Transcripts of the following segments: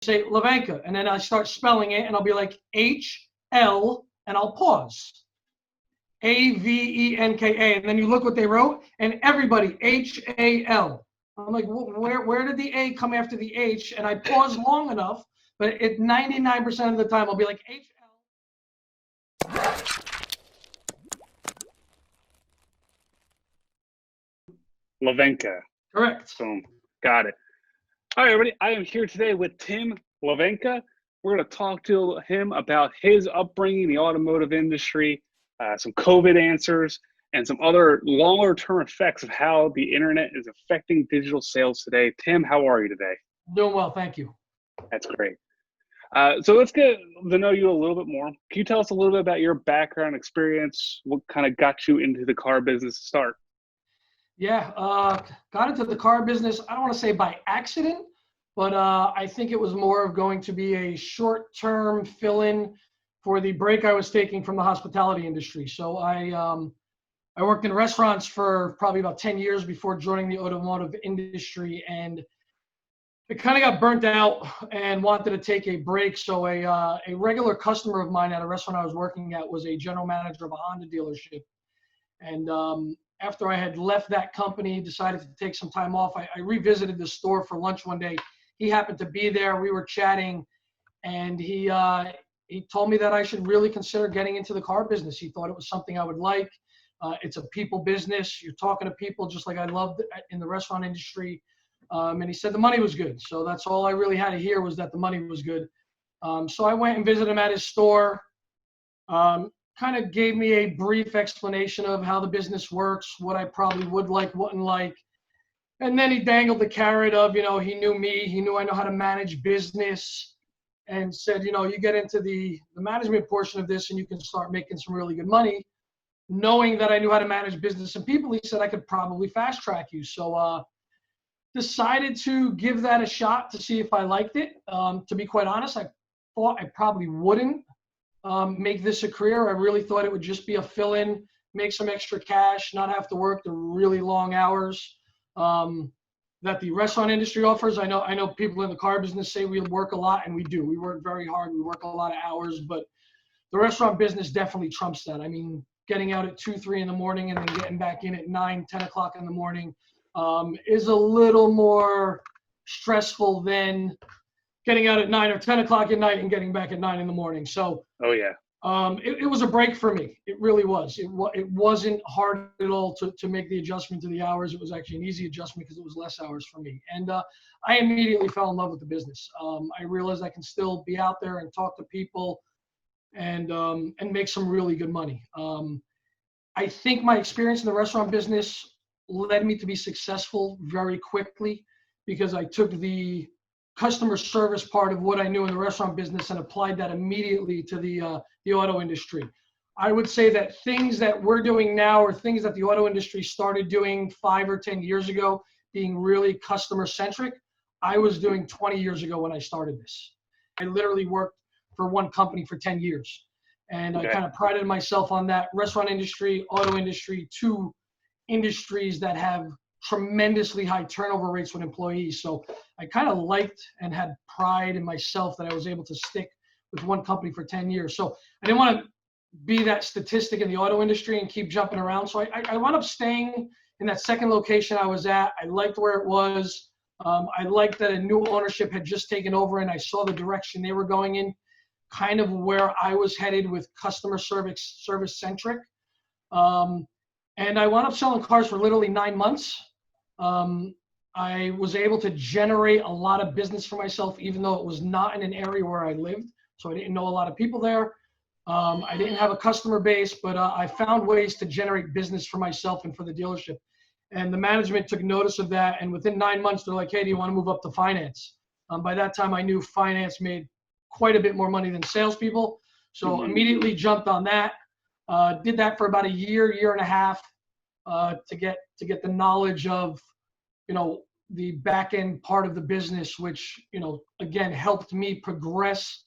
say Hlavenka, and then I start spelling it, and I'll be like HL, and I'll pause. Avenka, and then you look what they wrote, and everybody HAL. I'm like, where did the A come after the H? And I pause long enough, but 99% of the time I'll be like HL. Hlavenka. Correct. Boom. Got it. All right, everybody. I am here today with Tim Hlavenka. We're going to talk to him about his upbringing in the automotive industry, some COVID answers, and some other longer-term effects of how the internet is affecting digital sales today. Tim, how are you today? Doing well, thank you. That's great. So let's get to know you a little bit more. Can you tell us a little bit about your background experience? What kind of got you into the car business to start? Yeah, got into the car business, I don't want to say by accident, but I think it was more of going to be a short-term fill-in for the break I was taking from the hospitality industry. So I worked in restaurants for probably about 10 years before joining the automotive industry, and it kind of got burnt out and wanted to take a break. So a regular customer of mine at a restaurant I was working at was a general manager of a Honda dealership. And after I had left that company, decided to take some time off, I revisited the store for lunch one day. He happened to be there. We were chatting, and he told me that I should really consider getting into the car business. He thought it was something I would like. It's a people business. You're talking to people just like I loved in the restaurant industry. And he said the money was good. So that's all I really had to hear, was that the money was good. So I went and visited him at his store. Kind of gave me a brief explanation of how the business works, what I probably would like, wouldn't like. And then he dangled the carrot of, he knew me, he knew I know how to manage business, and said, you get into the management portion of this and you can start making some really good money. Knowing that I knew how to manage business and people, he said I could probably fast track you. So decided to give that a shot to see if I liked it. To be quite honest, I thought I probably wouldn't make this a career. I really thought it would just be a fill-in, make some extra cash, not have to work the really long hours that the restaurant industry offers. I know people in the car business say we work a lot, and we do. We work very hard. We work a lot of hours, but the restaurant business definitely trumps that. I mean, getting out at 2, 3 in the morning and then getting back in at 9, 10 o'clock in the morning is a little more stressful than getting out at 9 or 10 o'clock at night and getting back at 9 in the morning. So, oh yeah, it was a break for me. It really was. It wasn't hard at all to make the adjustment to the hours. It was actually an easy adjustment because it was less hours for me. And I immediately fell in love with the business. I realized I can still be out there and talk to people and make some really good money. I think my experience in the restaurant business led me to be successful very quickly, because I took the customer service part of what I knew in the restaurant business and applied that immediately to the auto industry. I would say that things that we're doing now are things that the auto industry started doing 5 or 10 years ago, being really customer centric. I was doing 20 years ago when I started this. I literally worked for one company for 10 years. And I kind of prided myself on that. Restaurant industry, auto industry, 2 industries that have tremendously high turnover rates with employees. So I kind of liked and had pride in myself that I was able to stick with one company for 10 years. So I didn't want to be that statistic in the auto industry and keep jumping around. So I wound up staying in that second location I was at. I liked where it was. I liked that a new ownership had just taken over, and I saw the direction they were going in, kind of where I was headed with customer service centric. And I wound up selling cars for literally 9 months. I was able to generate a lot of business for myself, even though it was not in an area where I lived. So I didn't know a lot of people there. I didn't have a customer base, but I found ways to generate business for myself and for the dealership. And the management took notice of that. And within 9 months, they're like, hey, do you want to move up to finance? By that time, I knew finance made quite a bit more money than salespeople. So immediately jumped on that. Did that for about a year and a half to get the knowledge of, the back end part of the business, which, again, helped me progress,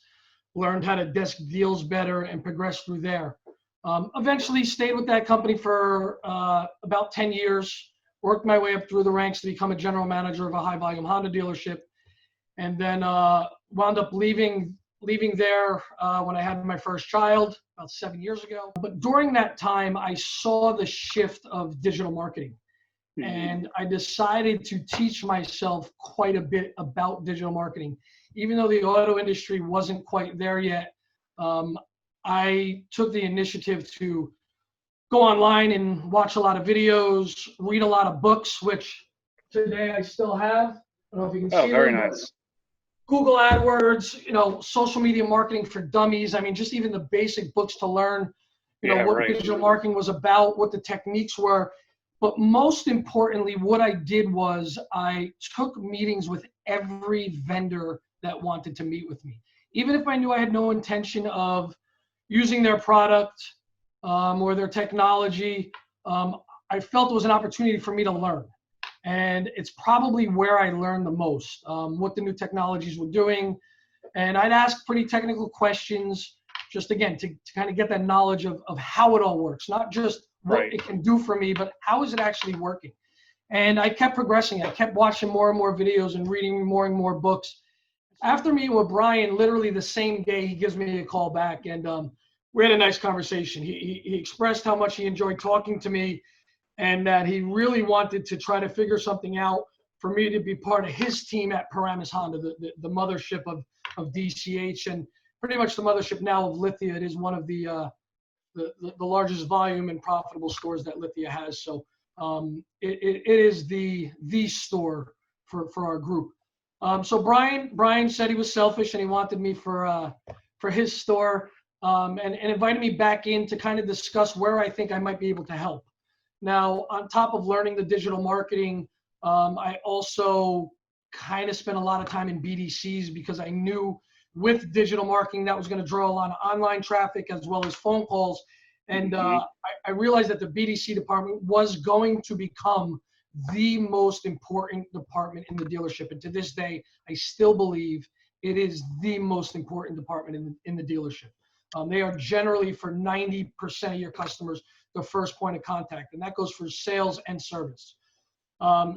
learned how to desk deals better and progress through there. Eventually stayed with that company for about 10 years, worked my way up through the ranks to become a general manager of a high volume Honda dealership. And then wound up leaving there when I had my first child about 7 years ago. But during that time, I saw the shift of digital marketing. Mhm. And I decided to teach myself quite a bit about digital marketing. Even though the auto industry wasn't quite there yet, I took the initiative to go online and watch a lot of videos, read a lot of books, which today I still have. I don't know if you can Oh, see very them. nice. Google AdWords, social media marketing for dummies. I mean, just even the basic books to learn, Yeah, what right. digital marketing was about, what the techniques were. But most importantly, what I did was I took meetings with every vendor that wanted to meet with me. Even if I knew I had no intention of using their product or their technology, I felt it was an opportunity for me to learn. And it's probably where I learned the most, what the new technologies were doing. And I'd ask pretty technical questions, just again, to kind of get that knowledge of how it all works, not just what Right. it can do for me, but how is it actually working? And I kept progressing. I kept watching more and more videos and reading more and more books. After meeting with Brian, literally the same day, he gives me a call back, and we had a nice conversation. He expressed how much he enjoyed talking to me, and that he really wanted to try to figure something out for me to be part of his team at Paramus Honda, the mothership of DCH, and pretty much the mothership now of Lithia. It is one of the largest volume and profitable stores that Lithia has. So it is the store for our group. So Brian said he was selfish and he wanted me for his store, and invited me back in to kind of discuss where I think I might be able to help. Now, on top of learning the digital marketing, I also kind of spent a lot of time in BDCs because I knew with digital marketing that was going to draw a lot of online traffic as well as phone calls. And I realized that the BDC department was going to become the most important department in the dealership. And to this day, I still believe it is the most important department in the dealership. They are generally, for 90% of your customers, the first point of contact, and that goes for sales and service.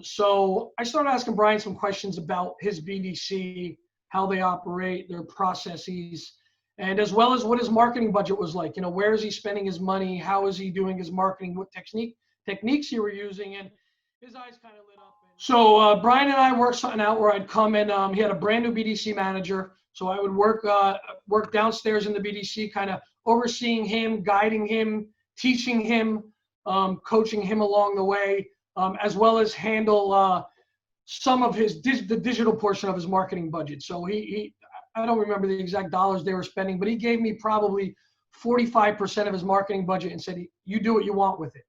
So I started asking Brian some questions about his BDC, how they operate, their processes, and as well as what his marketing budget was like. Where is he spending his money? How is he doing his marketing? What techniques he were using? And his eyes kind of lit up. So Brian and I worked something out where I'd come in. He had a brand new BDC manager, so I would work downstairs in the BDC, kind of overseeing him, guiding him, teaching him, coaching him along the way, as well as handle some of the digital portion of his marketing budget. So I don't remember the exact dollars they were spending, but he gave me probably 45% of his marketing budget and said, you do what you want with it.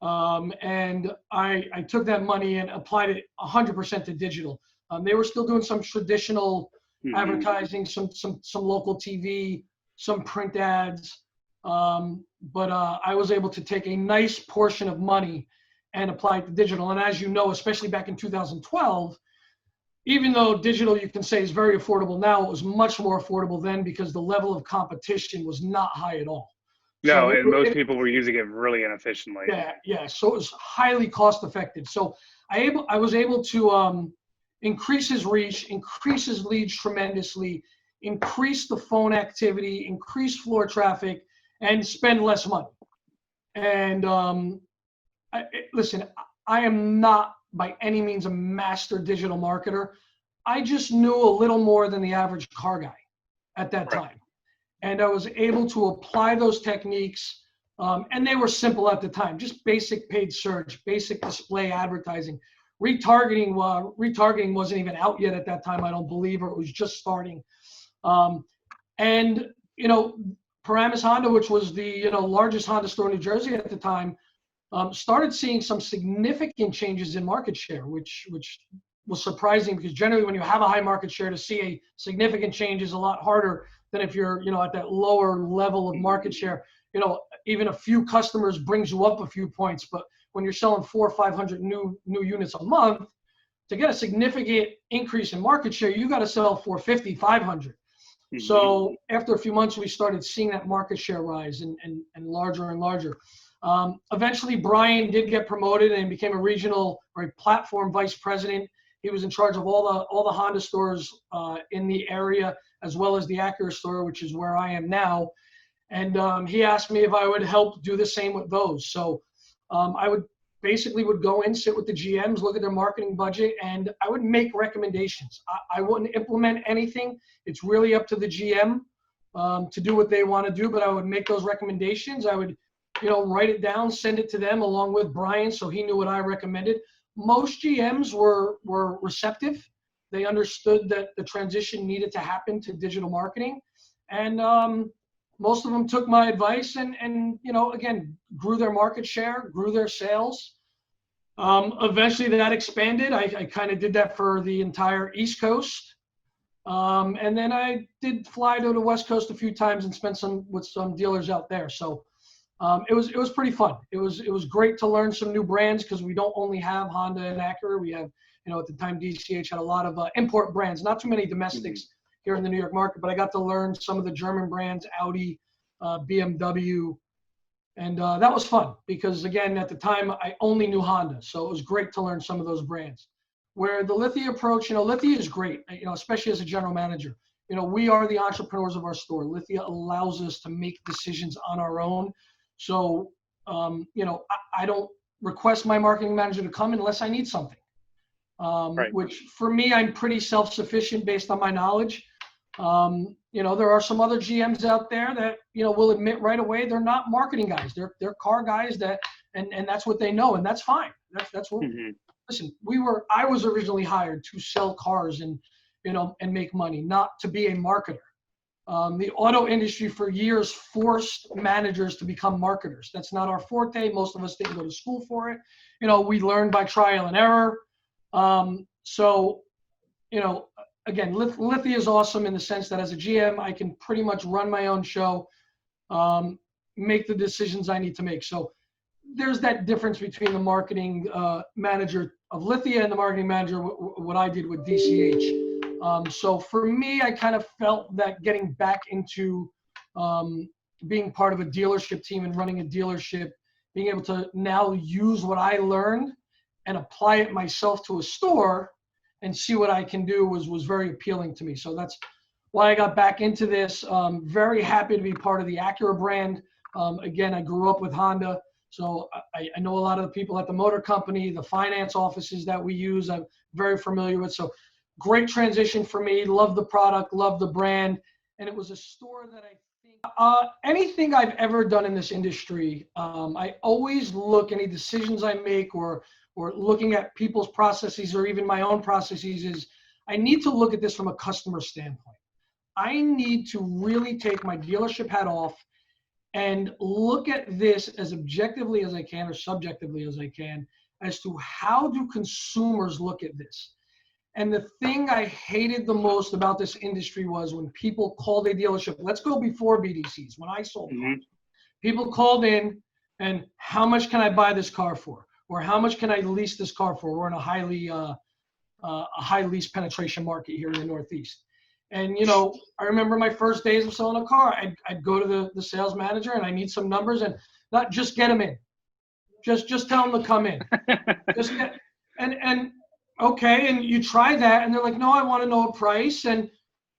And I took that money and applied it 100% to digital. They were still doing some traditional advertising, some local TV, some print ads. But I was able to take a nice portion of money and apply it to digital. And as you know, especially back in 2012, even though digital, you can say, is very affordable now, it was much more affordable then because the level of competition was not high at all. No, and most people were using it really inefficiently. Yeah. So it was highly cost effective. So I was able to increase his reach, increase his leads tremendously, increase the phone activity, increase floor traffic, and spend less money. And listen, I am not by any means a master digital marketer. I just knew a little more than the average car guy at that time. And I was able to apply those techniques, and they were simple at the time, just basic paid search, basic display advertising. Retargeting wasn't even out yet at that time, I don't believe, or it was just starting. And Paramus Honda, which was the largest Honda store in New Jersey at the time, started seeing some significant changes in market share, which was surprising because generally when you have a high market share, to see a significant change is a lot harder than if you're at that lower level of market share. Even a few customers brings you up a few points, but when you're selling 400 or 500 new units a month, to get a significant increase in market share, you got to sell 450, 500. So after a few months, we started seeing that market share rise and larger and larger. Eventually, Brian did get promoted and became a regional or a platform vice president. He was in charge of all the Honda stores in the area, as well as the Acura store, which is where I am now. And he asked me if I would help do the same with those. So I would go in, sit with the GMs, look at their marketing budget, and I would make recommendations. I wouldn't implement anything. It's really up to the GM to do what they want to do, but I would make those recommendations. I would, write it down, send it to them along with Brian, so he knew what I recommended. Most GMs were receptive. They understood that the transition needed to happen to digital marketing. And most of them took my advice and again, grew their market share, grew their sales. Eventually that expanded. I kind of did that for the entire East Coast. And then I did fly to the West Coast a few times and spent with some dealers out there. So it was pretty fun. It was great to learn some new brands, because we don't only have Honda and Acura. We have, at the time DCH had a lot of import brands, not too many domestics here in the New York market, but I got to learn some of the German brands, Audi, BMW, and that was fun because, again, at the time I only knew Honda, so it was great to learn some of those brands. Where the Lithia approach, Lithia is great, especially as a general manager. We are the entrepreneurs of our store. Lithia allows us to make decisions on our own. So, I don't request my marketing manager to come unless I need something. Right. Which for me, I'm pretty self-sufficient based on my knowledge. There are some other GMs out there that, will admit right away they're not marketing guys. They're car guys and that's what they know, and that's fine. That's what. Listen, I was originally hired to sell cars and make money, not to be a marketer. The auto industry for years forced managers to become marketers. That's not our forte. Most of us didn't go to school for it. We learned by trial and error. Again, Lithia is awesome in the sense that as a GM, I can pretty much run my own show, make the decisions I need to make. So there's that difference between the marketing manager of Lithia and the marketing manager, what I did with DCH. So for me, I kind of felt that getting back into being part of a dealership team and running a dealership, being able to now use what I learned and apply it myself to a store and see what I can do was very appealing to me. So that's why I got back into this. Very happy to be part of the Acura brand. Again, I grew up with Honda, so I know a lot of the people at the motor company, the finance offices that we use, I'm very familiar with. So great transition for me. Love the product, love the brand. And it was a store that I think, anything I've ever done in this industry, I always look, any decisions I make or looking at people's processes or even my own processes, is I need to look at this from a customer standpoint. I need to really take my dealership hat off and look at this as objectively as I can or subjectively as I can as to how do consumers look at this. And the thing I hated the most about this industry was when people called a dealership. Let's go before BDCs. When I sold cars, people called in and how much can I buy this car for? Or how much can I lease this car for? We're in a high lease penetration market here in the Northeast. And, I remember my first days of selling a car, I'd go to the sales manager and I need some numbers and not just get them in. Just tell them to come in. Okay. And you try that and they're like, no, I want to know a price. And,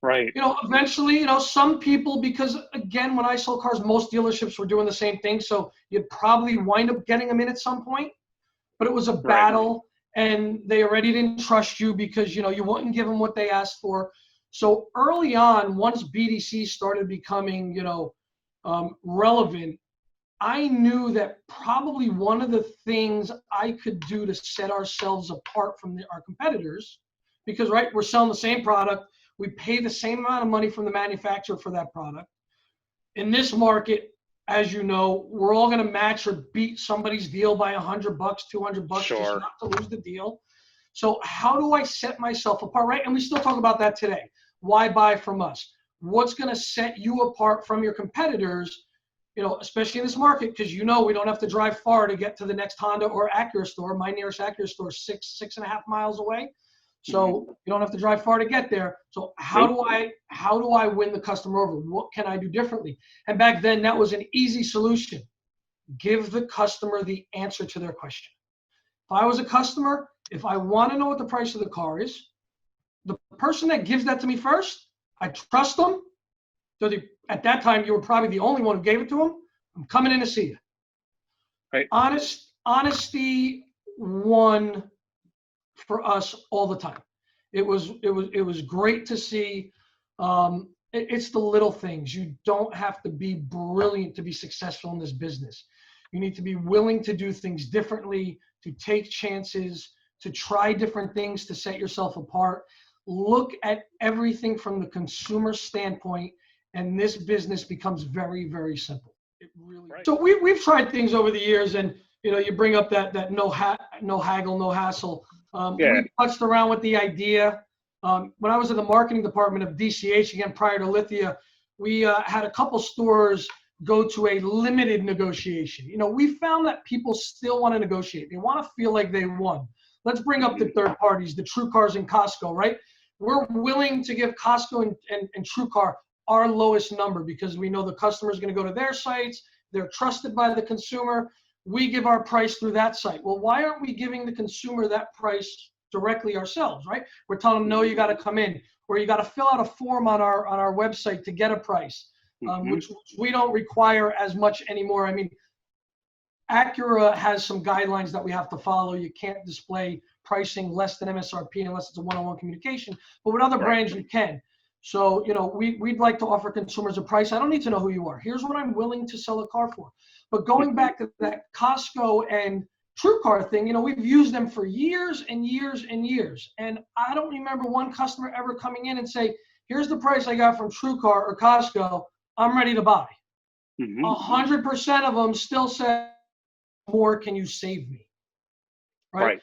right. Eventually, some people, because again, when I sold cars, most dealerships were doing the same thing. So you'd probably wind up getting them in at some point. But it was a battle, and they already didn't trust you because, you wouldn't give them what they asked for. So early on, once BDC started becoming, relevant, I knew that probably one of the things I could do to set ourselves apart from our competitors, because, right, we're selling the same product. We pay the same amount of money from the manufacturer for that product. In this market, as you know, we're all going to match or beat somebody's deal by $100, $200, Sure, just not to lose the deal. So how do I set myself apart, right? And we still talk about that today. Why buy from us? What's going to set you apart from your competitors, especially in this market? Because, we don't have to drive far to get to the next Honda or Acura store. My nearest Acura store is 6.5 miles away. So you don't have to drive far to get there. So how do I win the customer over? What can I do differently? And back then that was an easy solution. Give the customer the answer to their question. If I was a customer, if I want to know what the price of the car is, the person that gives that to me first, I trust them. So at that time, you were probably the only one who gave it to them. I'm coming in to see you. Right. Honesty won for us all the time. It was great to see. It's the little things. You don't have to be brilliant to be successful in this business. You need to be willing to do things differently, to take chances, to try different things, to set yourself apart. Look at everything from the consumer standpoint, and this business becomes very, very simple. It really. Right. So we've tried things over the years, and you bring up that no haggle, no hassle. We touched around with the idea. When I was in the marketing department of DCH, again, prior to Lithia, we had a couple stores go to a limited negotiation. We found that people still want to negotiate. They want to feel like they won. Let's bring up the third parties, the TrueCars and Costco, right? We're willing to give Costco and TrueCar our lowest number because we know the customer is going to go to their sites. They're trusted by the consumer. We give our price through that site. Well, why aren't we giving the consumer that price directly ourselves, right? We're telling them, no, you got to come in, or you got to fill out a form on our website to get a price, which we don't require as much anymore. I mean, Acura has some guidelines that we have to follow. You can't display pricing less than MSRP unless it's a one-on-one communication, but with other brands you can. So, we'd like to offer consumers a price. I don't need to know who you are. Here's what I'm willing to sell a car for. But going back to that Costco and TrueCar thing, we've used them for years and years and years. And I don't remember one customer ever coming in and say, here's the price I got from TrueCar or Costco. I'm ready to buy. 100% of them still say, more can you save me? Right?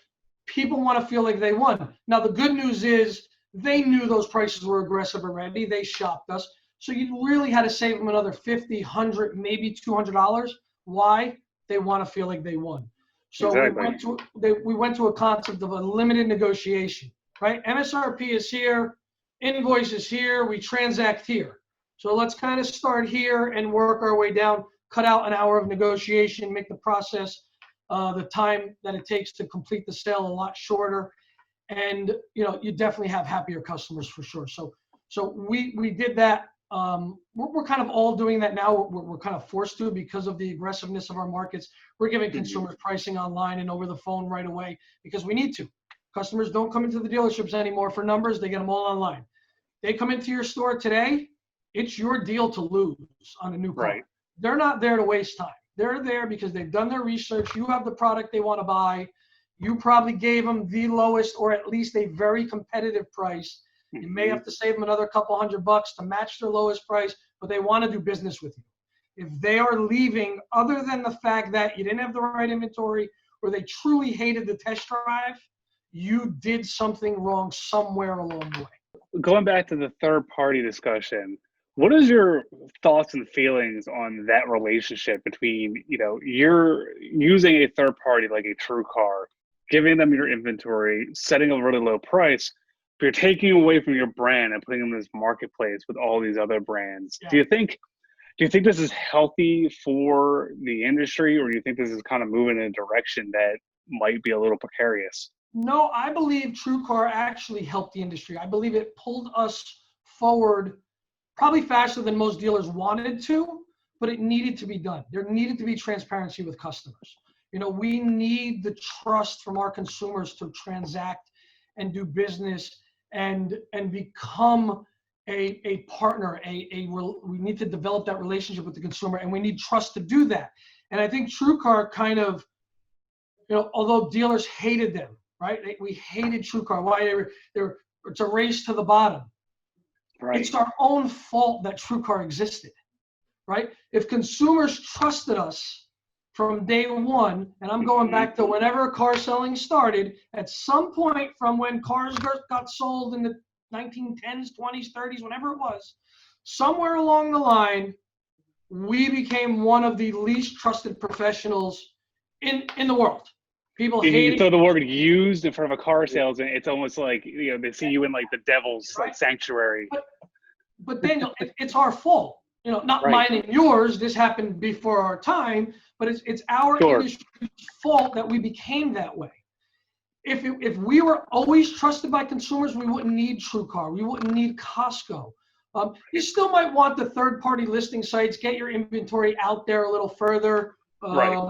People want to feel like they won. Now, the good news is they knew those prices were aggressive already. They shopped us. So you really had to save them another $50, $100, maybe $200. Why? They want to feel like they won. So we went to a concept of a limited negotiation, right? MSRP is here, invoice is here, we transact here. So let's kind of start here and work our way down, cut out an hour of negotiation, make the process, the time that it takes to complete the sale a lot shorter. And, you definitely have happier customers for sure. So we did that. We're kind of all doing that now. We're kind of forced to because of the aggressiveness of our markets. We're giving consumers pricing online and over the phone right away because we need to. Customers don't come into the dealerships anymore for numbers. They get them all online. They come into your store today, it's your deal to lose on a new car. Right. They're not there to waste time. They're there because they've done their research. You have the product they want to buy. You probably gave them the lowest or at least a very competitive price. You may have to save them another couple $100 to match their lowest price, but they want to do business with you. If they are leaving, other than the fact that you didn't have the right inventory or they truly hated the test drive, you did something wrong somewhere along the way. Going back to the third party discussion, what is your thoughts and feelings on that relationship between, you're using a third party like a TrueCar, giving them your inventory, setting a really low price, but you're taking away from your brand and putting them in this marketplace with all these other brands. Yeah. Do you think this is healthy for the industry, or do you think this is kind of moving in a direction that might be a little precarious? No, I believe TrueCar actually helped the industry. I believe it pulled us forward probably faster than most dealers wanted to, but it needed to be done. There needed to be transparency with customers. We need the trust from our consumers to transact and do business and become a partner. We need to develop that relationship with the consumer, and we need trust to do that. And I think TrueCar kind of, although dealers hated them, right? We hated TrueCar. Why? It's a race to the bottom. Right. It's our own fault that TrueCar existed, right? If consumers trusted us from day one, and I'm going back to whenever car selling started, at some point from when cars got sold in the 1910s, 20s, 30s, whenever it was, somewhere along the line, we became one of the least trusted professionals in the world. People hate you throw the word used in front of a car sales, and it's almost like they see you in like the devil's sanctuary. But Daniel, it's our fault. Not mine and yours. This happened before our time, but it's our industry's fault that we became that way. if we were always trusted by consumers, we wouldn't need TrueCar. We wouldn't need Costco. You still might want the third-party listing sites, get your inventory out there a little further. Right.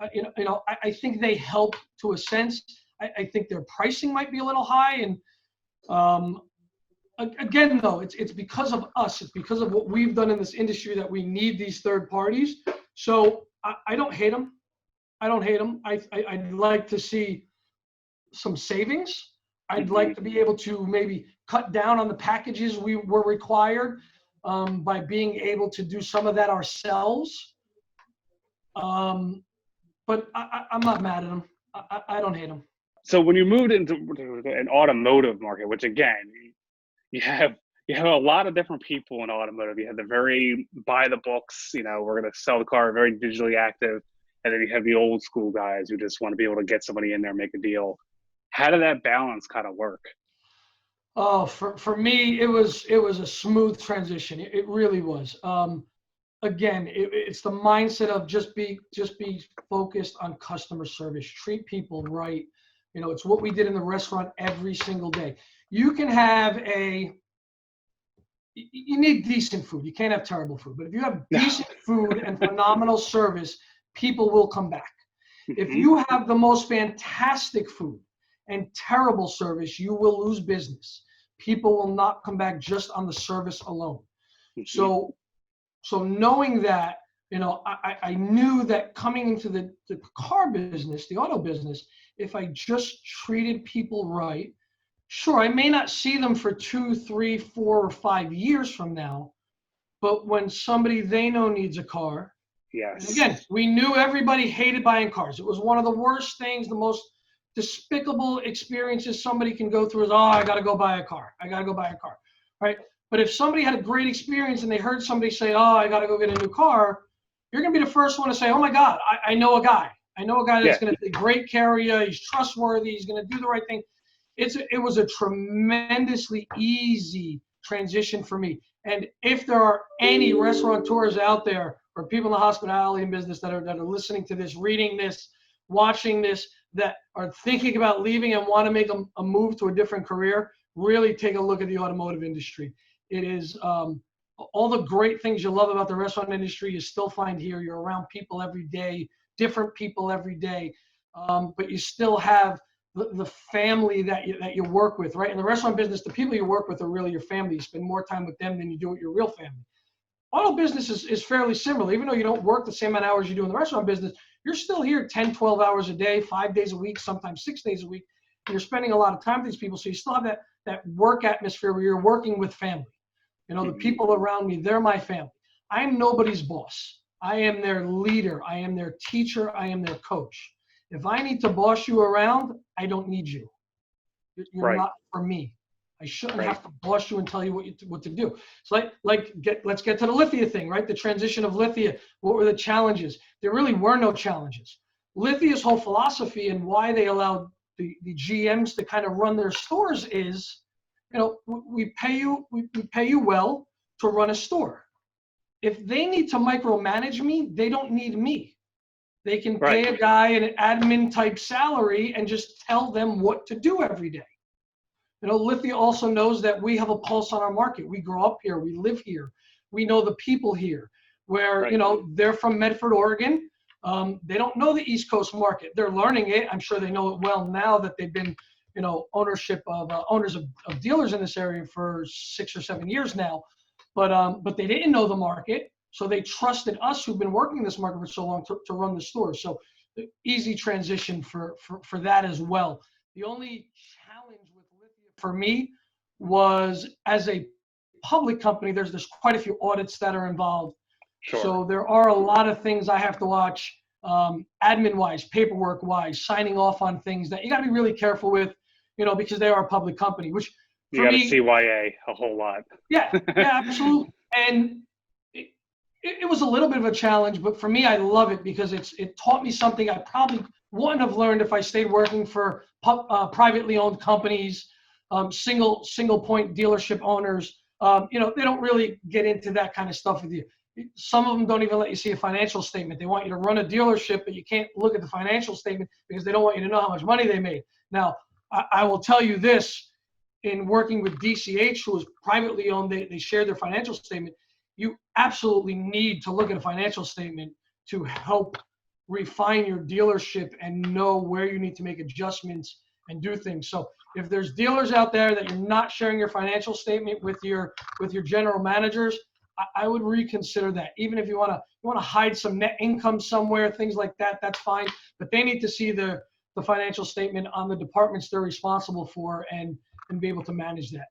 I think they help to a sense. I think their pricing might be a little high. And again, though, it's because of us. It's because of what we've done in this industry that we need these third parties. So I don't hate them. I don't hate them. I'd like to see some savings. I'd like to be able to maybe cut down on the packages we were required by being able to do some of that ourselves. But I'm not mad at them. I don't hate them. So when you moved into an automotive market, which again, you have a lot of different people in automotive. You have the very by the books, we're going to sell the car, very digitally active. And then you have the old school guys who just want to be able to get somebody in there, make a deal. How did that balance kind of work? Oh, for me, it was a smooth transition. It really was. Again, it's the mindset of just be focused on customer service, treat people right. It's what we did in the restaurant every single day. You need decent food. You can't have terrible food. But if you have decent food and phenomenal service, people will come back. If you have the most fantastic food and terrible service, you will lose business. People will not come back just on the service alone. So knowing that, I knew that coming into the car business, the auto business, if I just treated people right, sure, I may not see them for 2, 3, 4, or 5 years from now, but when somebody they know needs a car, yes. And again, we knew everybody hated buying cars. It was one of the worst things, the most despicable experiences somebody can go through is, I got to go buy a car. I got to go buy a car, right? But if somebody had a great experience and they heard somebody say, I got to go get a new car, you're going to be the first one to say, oh my God, I know a guy. I know a guy that's going to take great care of you. He's trustworthy. He's going to do the right thing. It was a tremendously easy transition for me. And if there are any restaurateurs out there or people in the hospitality business that are listening to this, reading this, watching this, that are thinking about leaving and want to make a move to a different career, really take a look at the automotive industry. It is all the great things you love about the restaurant industry you still find here. You're around people every day, different people every day, but you still have the family that you work with, right? In the restaurant business, the people you work with are really your family. You spend more time with them than you do with your real family. Auto business is fairly similar. Even though you don't work the same amount of hours you do in the restaurant business, you're still here 10, 12 hours a day, 5 days a week, sometimes 6 days a week. And you're spending a lot of time with these people. So you still have that work atmosphere where you're working with family. The people around me, they're my family. I'm nobody's boss. I am their leader. I am their teacher. I am their coach. If I need to boss you around, I don't need you. You're not for me. I shouldn't have to boss you and tell you what to do. So let's get to the Lithia thing, right? The transition of Lithia. What were the challenges? There really were no challenges. Lithia's whole philosophy and why they allowed the GMs to kind of run their stores is, we pay you well to run a store. If they need to micromanage me, they don't need me. They can pay a guy an admin type salary and just tell them what to do every day. Lithia also knows that we have a pulse on our market. We grow up here. We live here. We know the people here. Where, they're from Medford, Oregon. They don't know the East Coast market. They're learning it. I'm sure they know it well now that they've been, owners of dealers in this area for 6 or 7 years now. But they didn't know the market. So they trusted us who've been working in this market for so long to run the store. So the easy transition for that as well. The only challenge with Lithia for me was, as a public company, there's quite a few audits that are involved. Sure. So there are a lot of things I have to watch, admin-wise, paperwork-wise, signing off on things that you got to be really careful with, because they are a public company, which you got to CYA a whole lot. Yeah, absolutely. And it was a little bit of a challenge, but for me, I love it because it taught me something I probably wouldn't have learned if I stayed working for privately owned companies, single point dealership owners. They don't really get into that kind of stuff with you. Some of them don't even let you see a financial statement. They want you to run a dealership, but you can't look at the financial statement because they don't want you to know how much money they made. Now, I will tell you this, in working with DCH, who is privately owned, they share their financial statement. You absolutely need to look at a financial statement to help refine your dealership and know where you need to make adjustments and do things. So if there's dealers out there that you're not sharing your financial statement with your general managers, I would reconsider that. Even if you want to hide some net income somewhere, things like that, that's fine. But they need to see the financial statement on the departments they're responsible for and be able to manage that.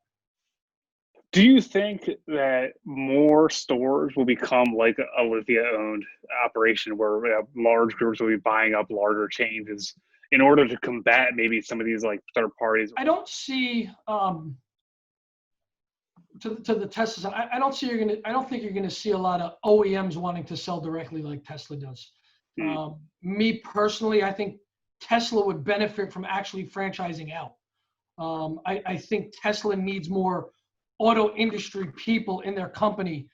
Do you think that more stores will become like a Lithia-owned operation where large groups will be buying up larger chains in order to combat maybe some of these like third parties? I don't see to the Tesla side. I don't think you're gonna see a lot of OEMs wanting to sell directly like Tesla does. Me personally, I think Tesla would benefit from actually franchising out. I think Tesla needs more auto industry people in their company,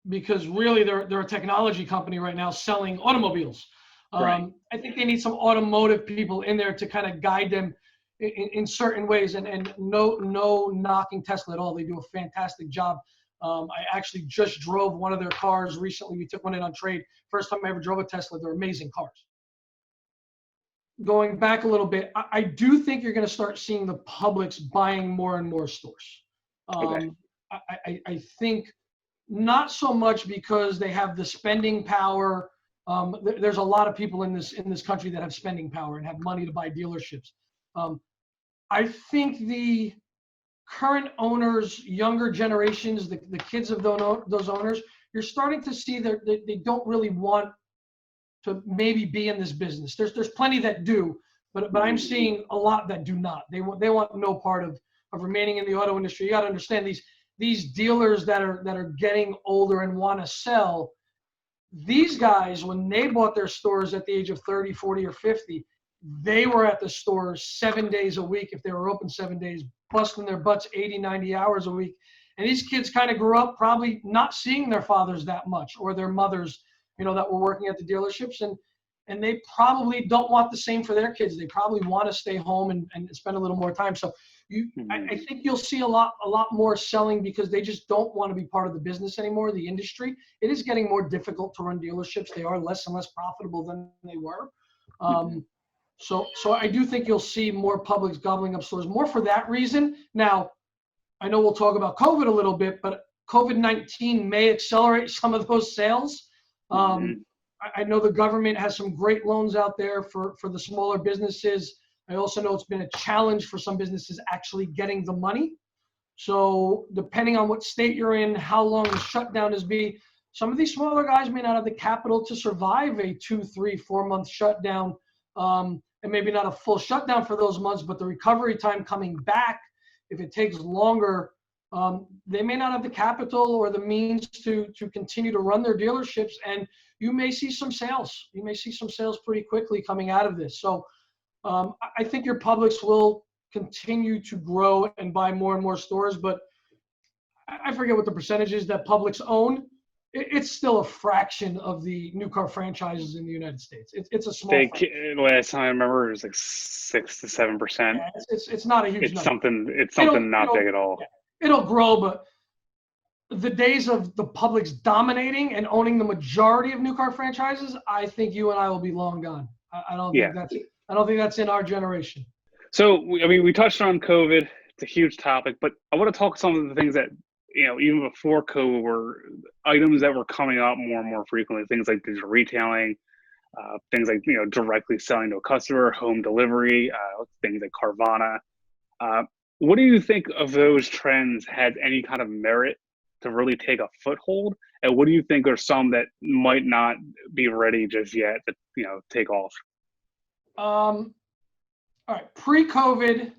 because really they're a technology company right now selling automobiles. Right. I think they need some automotive people in there to kind of guide them in certain ways, and no knocking Tesla at all. They do a fantastic job. I actually just drove one of their cars recently. We took one in on trade. First time I ever drove a Tesla. They're amazing cars. Going back a little bit, I do think you're going to start seeing the Publix buying more and more stores. Okay. I think not so much because they have the spending power. There's a lot of people in this country that have spending power and have money to buy dealerships. I think the current owners, younger generations, the kids of those owners, you're starting to see that they don't really want to maybe be in this business. There's plenty that do, but I'm seeing a lot that do not. They want no part of remaining in the auto industry. You got to understand these dealers that are getting older and want to sell. These guys, when they bought their stores at the age of 30, 40, or 50, they were at the stores 7 days a week if they were open 7 days, busting their butts 80, 90 hours a week. And these kids kind of grew up probably not seeing their fathers that much or their mothers, that were working at the dealerships, and they probably don't want the same for their kids. They probably want to stay home and spend a little more time. So I think you'll see a lot more selling because they just don't want to be part of the business anymore, the industry. It is getting more difficult to run dealerships. They are less and less profitable than they were. So I do think you'll see more Publix gobbling up stores, more for that reason. Now, I know we'll talk about COVID a little bit, but COVID-19 may accelerate some of those sales. I know the government has some great loans out there for the smaller businesses. I also know it's been a challenge for some businesses actually getting the money. So depending on what state you're in, how long the shutdown is be, some of these smaller guys may not have the capital to survive a 2, 3, 4 month shutdown, and maybe not a full shutdown for those months, but the recovery time coming back, if it takes longer, they may not have the capital or the means to continue to run their dealerships, and you may see some sales. You may see some sales pretty quickly coming out of this. So I think your Publix will continue to grow and buy more and more stores, but I forget what the percentage is that Publix own. It's still a fraction of the new car franchises in the United States. It's a small fraction. Last time I remember, it was like 6 to 7%. Yeah, it's not a huge number. It's something not big at all. Yeah, it'll grow, but the days of the Publix dominating and owning the majority of new car franchises, I think you and I will be long gone. I don't think that's in our generation. So we touched on COVID. It's a huge topic, but I want to talk some of the things that even before COVID were items that were coming up more and more frequently. Things like digital retailing, things like directly selling to a customer, home delivery, things like Carvana. What do you think of those trends had any kind of merit to really take a foothold? And what do you think are some that might not be ready just yet to take off? All right, pre-COVID,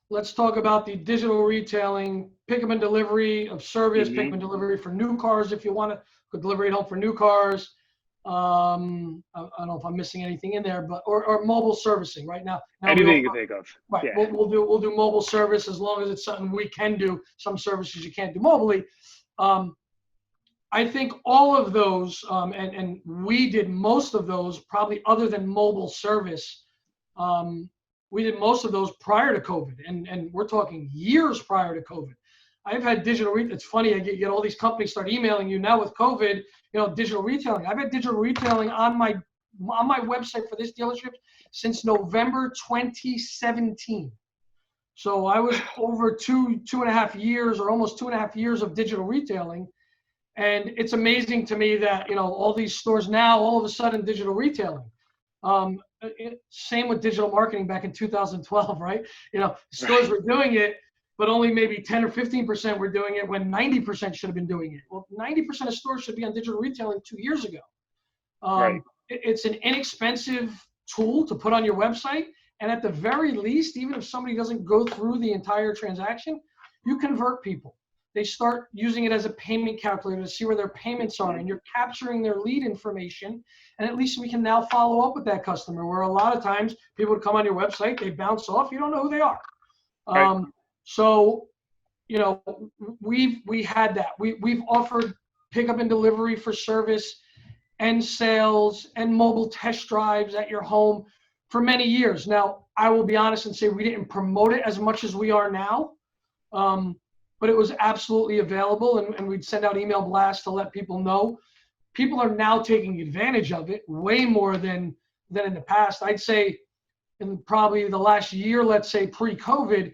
let's talk about the digital retailing, pick up and delivery of service, pick up and delivery for new cars if you want to, delivery at home for new cars. I don't know if I'm missing anything in there, but or mobile servicing right now. Anything you can think of. Right, yeah. we'll do mobile service as long as it's something we can do. Some services you can't do mobilely. I think all of those, and we did most of those, probably other than mobile service, we did most of those prior to COVID, and we're talking years prior to COVID. I've had digital it's funny, I get all these companies start emailing you now with COVID, digital retailing. I've had digital retailing on my website for this dealership since November 2017. So I was over two and a half years, or almost 2.5 years of digital retailing. And it's amazing to me that, all these stores now, all of a sudden, digital retailing. Same with digital marketing back in 2012, right? Stores were doing it, but only maybe 10 or 15% were doing it when 90% should have been doing it. Well, 90% of stores should be on digital retailing 2 years ago. Right. It's an inexpensive tool to put on your website. And at the very least, even if somebody doesn't go through the entire transaction, you convert people. They start using it as a payment calculator to see where their payments are, and you're capturing their lead information. And at least we can now follow up with that customer, where a lot of times people would come on your website, they bounce off, you don't know who they are. Right. So, we had that. We've offered pickup and delivery for service and sales and mobile test drives at your home for many years. Now, I will be honest and say we didn't promote it as much as we are now. But it was absolutely available, and we'd send out email blasts to let people know. People are now taking advantage of it way more than in the past. I'd say in probably the last year, let's say pre-COVID,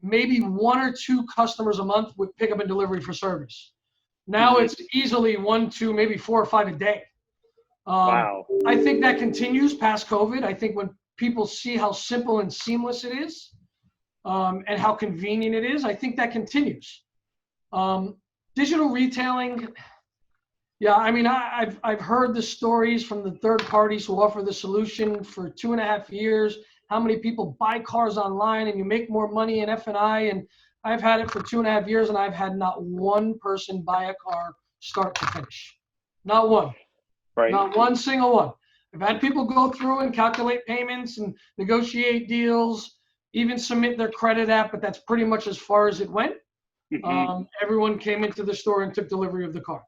maybe 1 or 2 customers a month would pick up and delivery for service. Now it's easily 1, 2, maybe 4 or 5 a day. Wow. I think that continues past COVID. I think when people see how simple and seamless it is, and how convenient it is, I think that continues. Digital retailing, yeah, I mean, I've heard the stories from the third parties who offer the solution for 2.5 years, how many people buy cars online and you make more money in F&I, and I've had it for 2.5 years, and I've had not one person buy a car start to finish. Not one. Right. Not one single one. I've had people go through and calculate payments and negotiate deals, even submit their credit app, but that's pretty much as far as it went. Everyone came into the store and took delivery of the car.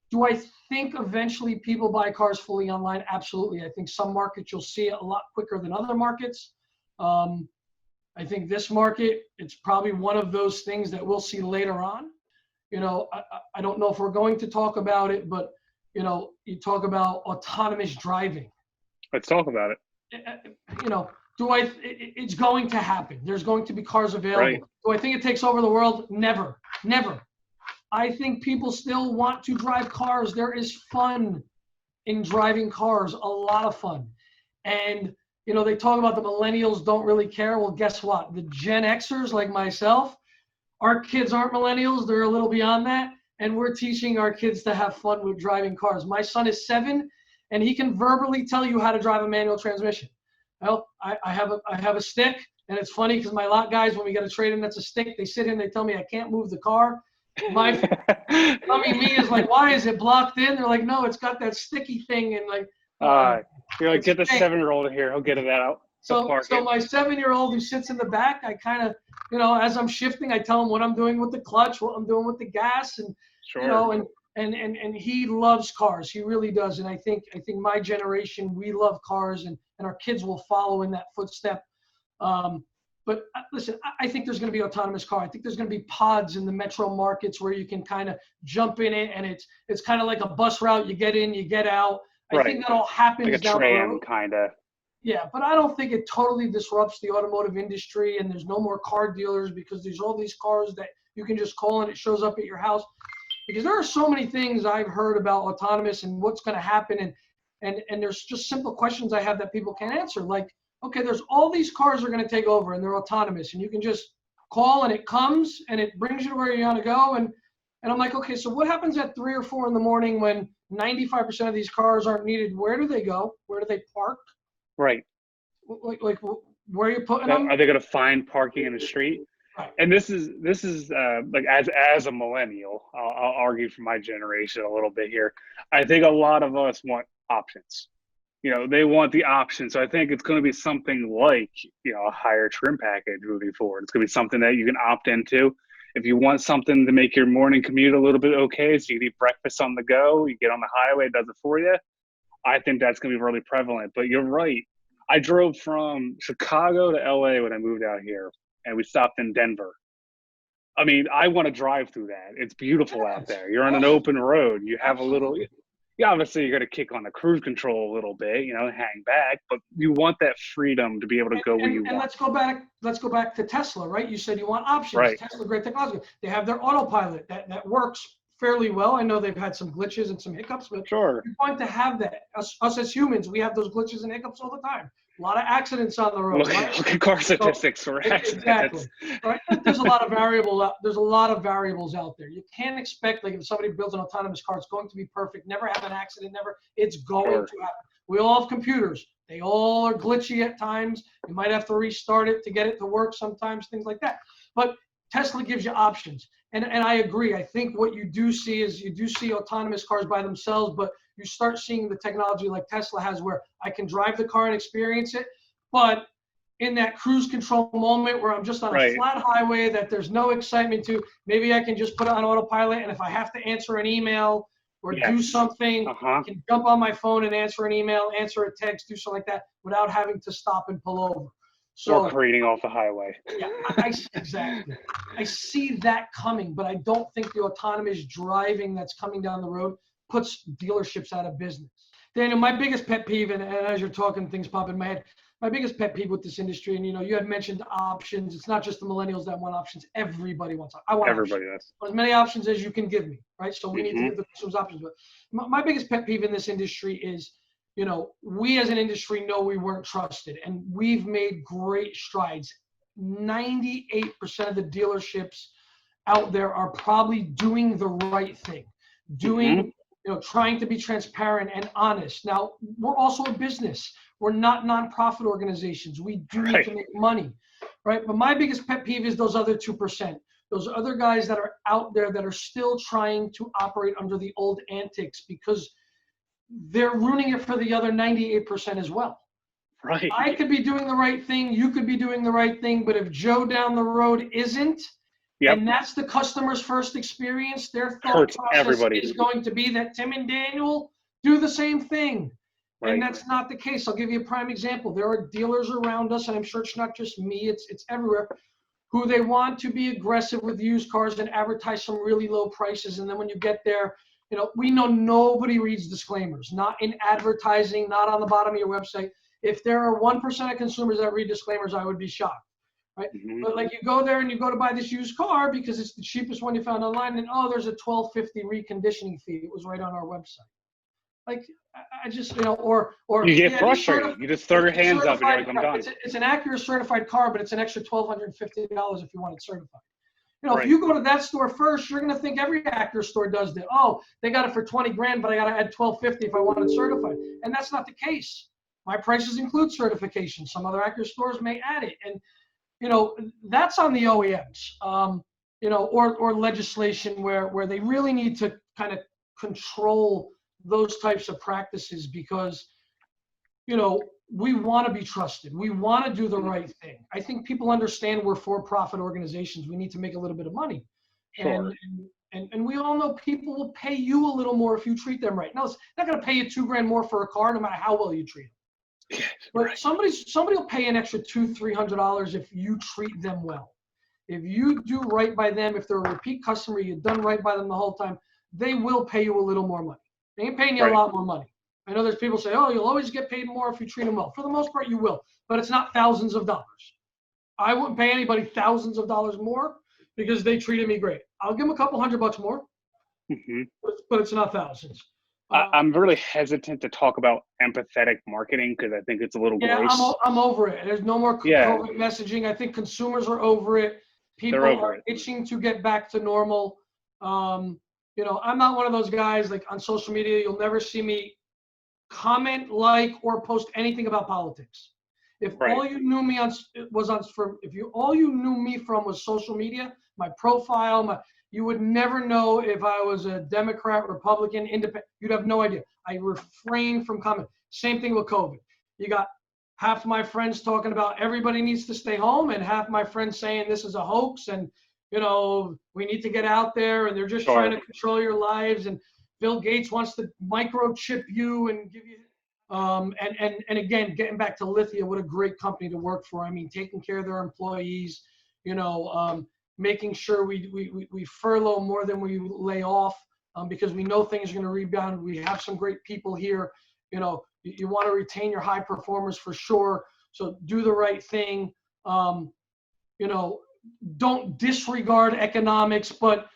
Do I think eventually people buy cars fully online? Absolutely. I think some markets you'll see it a lot quicker than other markets. I think this market, it's probably one of those things that we'll see later on. I don't know if we're going to talk about it, but you talk about autonomous driving. Let's talk about it. It's going to happen. There's going to be cars available. Right. Do I think it takes over the world? Never. I think people still want to drive cars. There is fun in driving cars, a lot of fun. And, they talk about the millennials don't really care. Well, guess what? The Gen Xers like myself, our kids aren't millennials. They're a little beyond that. And we're teaching our kids to have fun with driving cars. My son is 7, and he can verbally tell you how to drive a manual transmission. Well, I have a stick, and it's funny because my lot guys, when we get a trade-in that's a stick, they sit here and they tell me I can't move the car. My dummy me is like, why is it blocked in? They're like, no, it's got that sticky thing, and like. You're like, get the 7-year-old in here. He'll get it out. So my 7-year-old who sits in the back, I kind of, as I'm shifting, I tell him what I'm doing with the clutch, what I'm doing with the gas, and sure. And he loves cars. He really does. And I think my generation, we love cars, and our kids will follow in that footstep. But listen, I think there's going to be autonomous car. I think there's going to be pods in the metro markets where you can kind of jump in it, and it's kind of like a bus route. You get in, you get out. I think that all happens like a down tram, the road. kind of. Yeah, but I don't think it totally disrupts the automotive industry, and there's no more car dealers because there's all these cars that you can just call and it shows up at your house. Because there are so many things I've heard about autonomous and what's going to happen, and there's just simple questions I have that people can't answer. Like, okay, there's all these cars are going to take over and they're autonomous, and you can just call and it comes and it brings you to where you want to go. And I'm like, okay, so what happens at 3 or 4 in the morning when 95% of these cars aren't needed? Where do they go? Where do they park? Right. Like where are you putting them? Are they going to find parking in the street? Right. And this is like as a millennial, I'll argue for my generation a little bit here. I think a lot of us want options. They want the option. So I think it's going to be something like, a higher trim package moving forward. It's going to be something that you can opt into. If you want something to make your morning commute a little bit okay, so you can eat breakfast on the go, you get on the highway, it does it for you. I think that's going to be really prevalent. But you're right. I drove from Chicago to LA when I moved out here, and we stopped in Denver. I mean, I want to drive through that. It's beautiful out there. You're on an open road. You have a little, yeah, obviously you're going to kick on the cruise control a little bit, hang back, but you want that freedom to be able to go where you and want. let's go back to Tesla, right? You said you want options. Right. Tesla, great technology. They have their autopilot that works fairly well. I know they've had some glitches and some hiccups, but Sure. you're going to have that. Us as humans, we have those glitches and hiccups all the time. A lot of accidents on the road. Look at car statistics for accidents. Exactly. Right. There's a lot of variables out there. You can't expect, like, if somebody builds an autonomous car, it's going to be perfect, never have an accident, it's going Sure. to happen. We all have computers. They all are glitchy at times. You might have to restart it to get it to work sometimes, things like that. But Tesla gives you options. And I agree. I think what you do see autonomous cars by themselves, but you start seeing the technology like Tesla has, where I can drive the car and experience it, but in that cruise control moment where I'm just on a flat highway that there's no excitement to, maybe I can just put it on autopilot, and if I have to answer an email or do something, I can jump on my phone and answer an email, answer a text, do something like that without having to stop and pull over. So, or careening off the highway. Yeah, exactly. I see that coming, but I don't think the autonomous driving that's coming down the road puts dealerships out of business. Daniel, my biggest pet peeve, and as you're talking, things pop in my head, my biggest pet peeve with this industry, and you had mentioned options. It's not just the millennials that want options. Everybody wants options. I want everybody options. As many options as you can give me, right? So we need to give the consumers options. But my biggest pet peeve in this industry is, we as an industry know we weren't trusted, and we've made great strides. 98% of the dealerships out there are probably doing the right thing, trying to be transparent and honest. Now, we're also a business. We're not nonprofit organizations. We do need to make money, right? But my biggest pet peeve is those other 2%. Those other guys that are out there that are still trying to operate under the old antics, because they're ruining it for the other 98% as well. Right. I could be doing the right thing. You could be doing the right thing. But if Joe down the road isn't, and that's the customer's first experience, their thought process is going to be that Tim and Daniel do the same thing. Right. And that's not the case. I'll give you a prime example. There are dealers around us, and I'm sure it's not just me, it's everywhere, who they want to be aggressive with used cars and advertise some really low prices. And then when you get there, we know nobody reads disclaimers, not in advertising, not on the bottom of your website. If there are 1% of consumers that read disclaimers, I would be shocked. Right? But like, you go there and you go to buy this used car because it's the cheapest one you found online, and there's a $12.50 reconditioning fee. It was right on our website. Like, I just, or you get frustrated. You just throw your hands up and you're like, I'm done. It's an Acura certified car, but it's an extra $1,250 if you want it certified. If you go to that store first, you're going to think every Acura store does that. Oh, they got it for $20,000, but I got to add $1,250 if I want it certified. And that's not the case. My prices include certification. Some other Acura stores may add it. And, that's on the OEMs, or legislation where they really need to kind of control those types of practices, because, we want to be trusted. We want to do the right thing. I think people understand we're for-profit organizations. We need to make a little bit of money. Sure. And we all know people will pay you a little more if you treat them right. Now, it's not going to pay you $2,000 more for a car, no matter how well you treat them. But somebody will pay an extra $200-$300 if you treat them well. If you do right by them, if they're a repeat customer, you've done right by them the whole time, they will pay you a little more money. They ain't paying you a lot more money. I know there's people say, oh, you'll always get paid more if you treat them well. For the most part, you will, but it's not thousands of dollars. I wouldn't pay anybody thousands of dollars more because they treated me great. I'll give them a couple $100 more, but it's not thousands. I'm really hesitant to talk about empathetic marketing because I think it's a little gross. I'm over it. There's no more COVID messaging. I think consumers are over it. People are itching to get back to normal. I'm not one of those guys, like, on social media. You'll never see me comment, like, or post anything about politics. If all you knew me all you knew me from was social media, my profile, you would never know if I was a Democrat, Republican, Independent. You'd have no idea. I refrain from comment. Same thing with COVID. You got half my friends talking about everybody needs to stay home, and half my friends saying this is a hoax, and we need to get out there, and they're just trying to control your lives. And Bill Gates wants to microchip you and give you, and again, getting back to Lithia, what a great company to work for. I mean, taking care of their employees, making sure we furlough more than we lay off, because we know things are going to rebound. We have some great people here. You want to retain your high performers for sure. So do the right thing. Don't disregard economics, but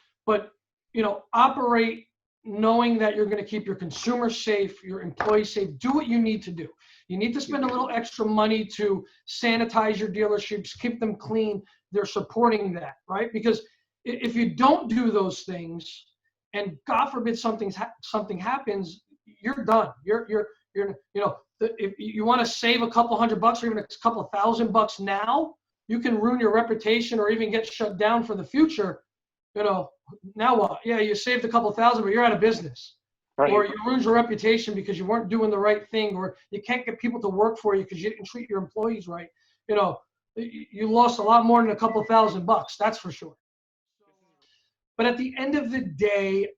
operate knowing that you're going to keep your consumers safe, your employees safe. Do what you need to do. You need to spend a little extra money to sanitize your dealerships, keep them clean. They're supporting that, right? Because if you don't do those things, and God forbid something happens, you're done. If you want to save a couple $100 or even a couple $1,000 now, you can ruin your reputation or even get shut down for the future. Now what? Yeah, you saved a couple $1,000, but you're out of business. Right. Or you ruined your reputation because you weren't doing the right thing, or you can't get people to work for you because you didn't treat your employees right. You lost a lot more than a couple $1,000, that's for sure. But at the end of the day,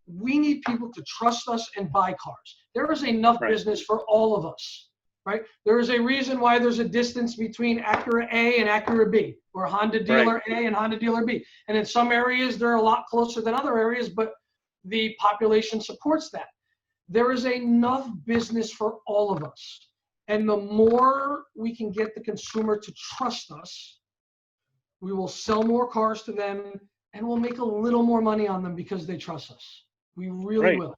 we need people to trust us and buy cars. There is enough business for all of us, right? There is a reason why there's a distance between Acura A and Acura B, or Honda dealer A and Honda dealer B. And in some areas, they're a lot closer than other areas, but the population supports that. There is enough business for all of us. And the more we can get the consumer to trust us, we will sell more cars to them, and we'll make a little more money on them because they trust us. We really will.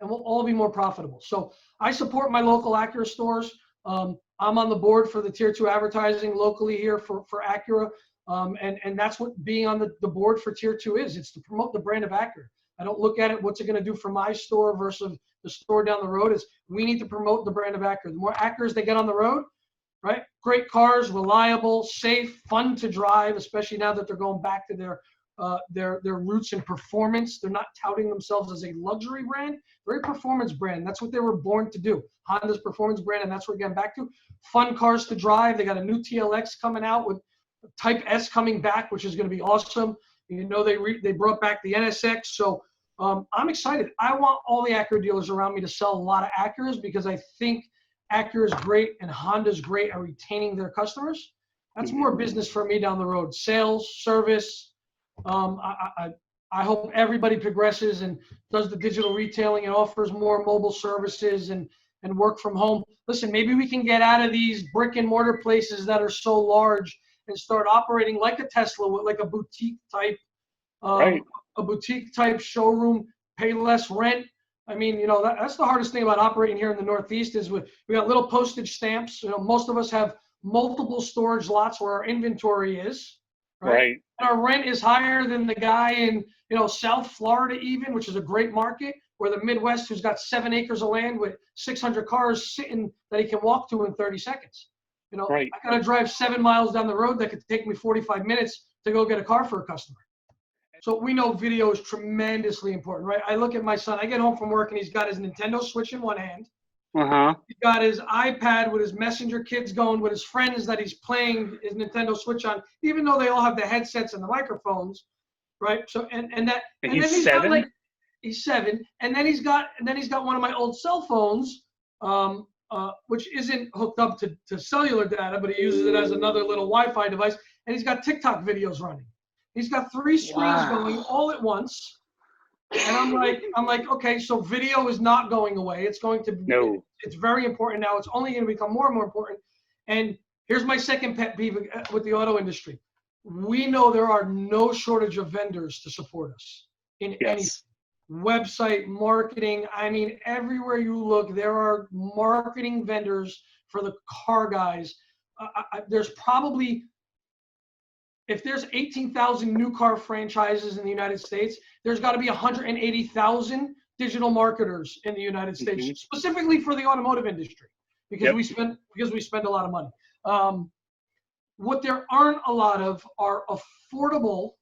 And we'll all be more profitable. So I support my local Acura stores. I'm on the board for the Tier 2 advertising locally here for Acura. And that's what being on the board for Tier 2 is. It's to promote the brand of Acura. I don't look at it, what's it going to do for my store versus the store down the road. Is we need to promote the brand of Acura. The more Acuras they get on the road, right? Great cars, reliable, safe, fun to drive, especially now that they're going back to their roots in performance. They're not touting themselves as a luxury brand. They're a performance brand. That's what they were born to do. Honda's performance brand, and that's what we're getting back to. Fun cars to drive. They got a new TLX coming out with Type S coming back, which is going to be awesome. They brought back the NSX. So I'm excited. I want all the Acura dealers around me to sell a lot of Acuras, because I think Acura is great and Honda's great at retaining their customers. That's more business for me down the road. Sales, service. I hope everybody progresses and does the digital retailing and offers more mobile services and work from home. Listen, maybe we can get out of these brick and mortar places that are so large and start operating like a Tesla, with like a boutique type showroom, pay less rent. I mean, that's the hardest thing about operating here in the Northeast is we got little postage stamps. Most of us have multiple storage lots where our inventory is. Right. And our rent is higher than the guy in, South Florida even, which is a great market, or the Midwest, who's got 7 acres of land with 600 cars sitting that he can walk to in 30 seconds. I got to drive 7 miles down the road that could take me 45 minutes to go get a car for a customer. So we know video is tremendously important, right? I look at my son. I get home from work, and he's got his Nintendo Switch in one hand. He's got his iPad with his Messenger kids going with his friends that he's playing his Nintendo Switch on, even though they all have the headsets and the microphones, right? So and then he's 7. He's 7, and then he's got one of my old cell phones, which isn't hooked up to cellular data, but he uses it as another little Wi-Fi device, and he's got TikTok videos running. He's got 3 screens going all at once. And I'm like, okay, so video is not going away. It's going to be, it's very important now. It's only going to become more and more important. And here's my second pet peeve with the auto industry. We know there are no shortage of vendors to support us in any website marketing. I mean, everywhere you look, there are marketing vendors for the car guys. There's probably, if there's 18,000 new car franchises in the United States, there's got to be 180,000 digital marketers in the United States, specifically for the automotive industry, because we spend a lot of money. What there aren't a lot of are affordable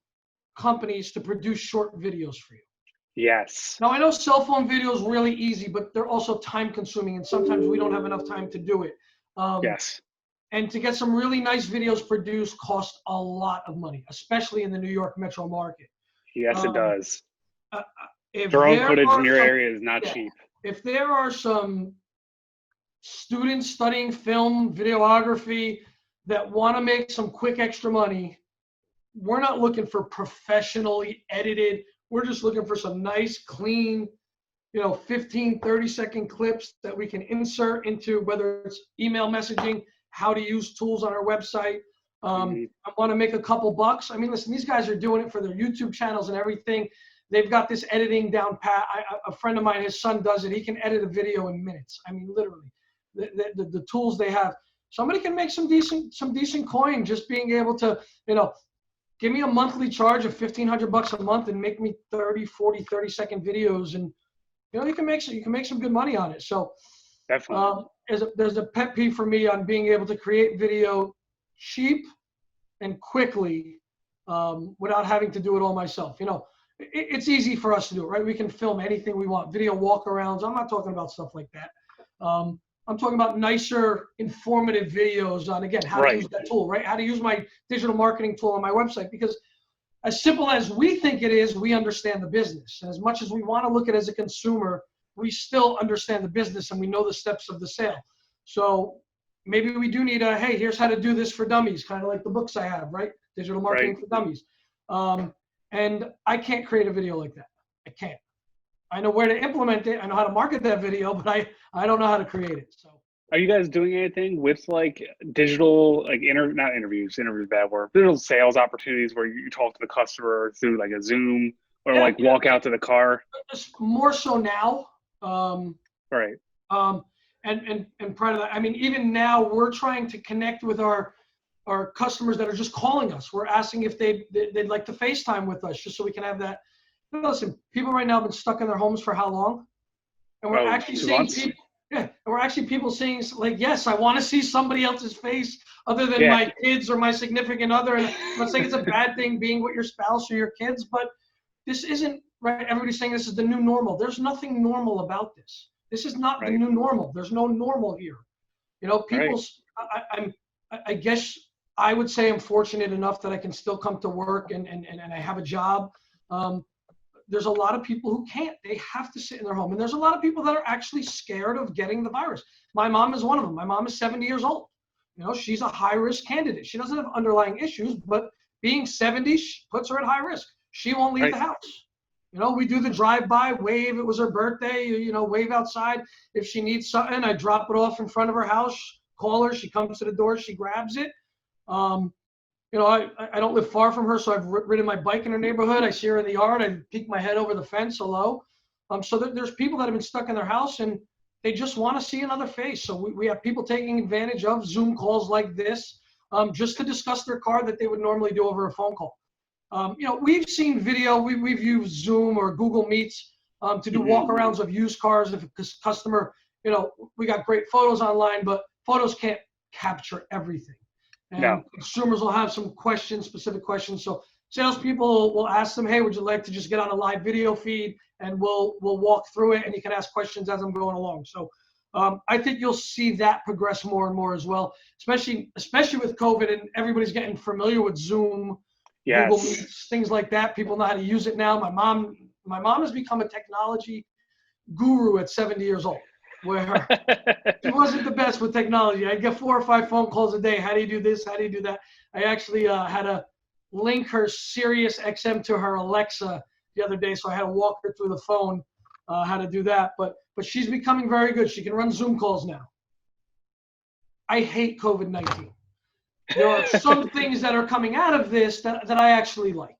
companies to produce short videos for you. Yes. Now I know cell phone video is really easy, but they're also time consuming, and sometimes we don't have enough time to do it. And to get some really nice videos produced costs a lot of money, especially in the New York metro market. Yes, it does. If Drone there footage in are your some, area is not yeah, cheap. if there are some students studying film, videography that want to make some quick extra money, we're not looking for professionally edited. We're just looking for some nice, clean, 15, 30-second clips that we can insert into, whether it's email messaging, how to use tools on our website. I want to make a couple bucks. I mean, listen, these guys are doing it for their YouTube channels and everything. They've got this editing down pat. A friend of mine, his son does it. He can edit a video in minutes. I mean, literally, the tools they have. Somebody can make some decent coin just being able to, give me a monthly charge of $1,500 a month and make me 30, 40, 30-second videos, and you can make some good money on it. So definitely, there's a pet peeve for me on being able to create video cheap and quickly without having to do it all myself. It's easy for us to do it, right? We can film anything we want, video walkarounds. I'm not talking about stuff like that. I'm talking about nicer, informative videos on, again, how to use that tool, right? How to use my digital marketing tool on my website, because as simple as we think it is, we understand the business. And as much as we want to look at it as a consumer, we still understand the business and we know the steps of the sale. So maybe we do need hey, here's how to do this for dummies, kind of like the books I have, right? Digital marketing for dummies. And I can't create a video like that. I can't. I know where to implement it. I know how to market that video, but I don't know how to create it. So. Are you guys doing anything with like digital, like not interviews, interviews bad word, digital sales opportunities where you talk to the customer through like a Zoom or walk out to the car? More so now. Right. And prior to that, I mean, even now we're trying to connect with our customers that are just calling us. We're asking if they'd like to FaceTime with us, just so we can have that. Listen, people right now have been stuck in their homes for how long? And we're actually seeing people. Yeah, and we're actually people saying like, yes, I want to see somebody else's face other than my kids or my significant other. And I'm not saying it's a bad thing being with your spouse or your kids, but this isn't right. Everybody's saying this is the new normal. There's nothing normal about this. This is not the new normal. There's no normal here. People's. I guess I would say I'm fortunate enough that I can still come to work and I have a job. There's a lot of people who can't. They have to sit in their home. And there's a lot of people that are actually scared of getting the virus. My mom is one of them. My mom is 70 years old. She's a high-risk candidate. She doesn't have underlying issues, but being 70 puts her at high risk. She won't leave the house. We do the drive-by, wave. It was her birthday, wave outside. If she needs something, I drop it off in front of her house, call her. She comes to the door, she grabs it. I don't live far from her, so I've ridden my bike in her neighborhood. I see her in the yard. I peek my head over the fence, hello. So there's people that have been stuck in their house and they just want to see another face. So we have people taking advantage of Zoom calls like this just to discuss their car that they would normally do over a phone call. We've seen video. We've used Zoom or Google Meets to do walkarounds of used cars. If a customer, we got great photos online, but photos can't capture everything. And consumers will have some questions, specific questions. So salespeople will ask them, hey, would you like to just get on a live video feed? And we'll walk through it and you can ask questions as I'm going along. So I think you'll see that progress more and more as well, especially with COVID and everybody's getting familiar with Zoom, Google Meets, things like that. People know how to use it now. My mom has become a technology guru at 70 years old. Where she wasn't the best with technology. I get 4 or 5 phone calls a day. How do you do this? How do you do that? I actually had to link her Sirius XM to her Alexa the other day, so I had to walk her through the phone how to do that. But she's becoming very good. She can run Zoom calls now. I hate COVID-19. There are some things that are coming out of this that I actually like.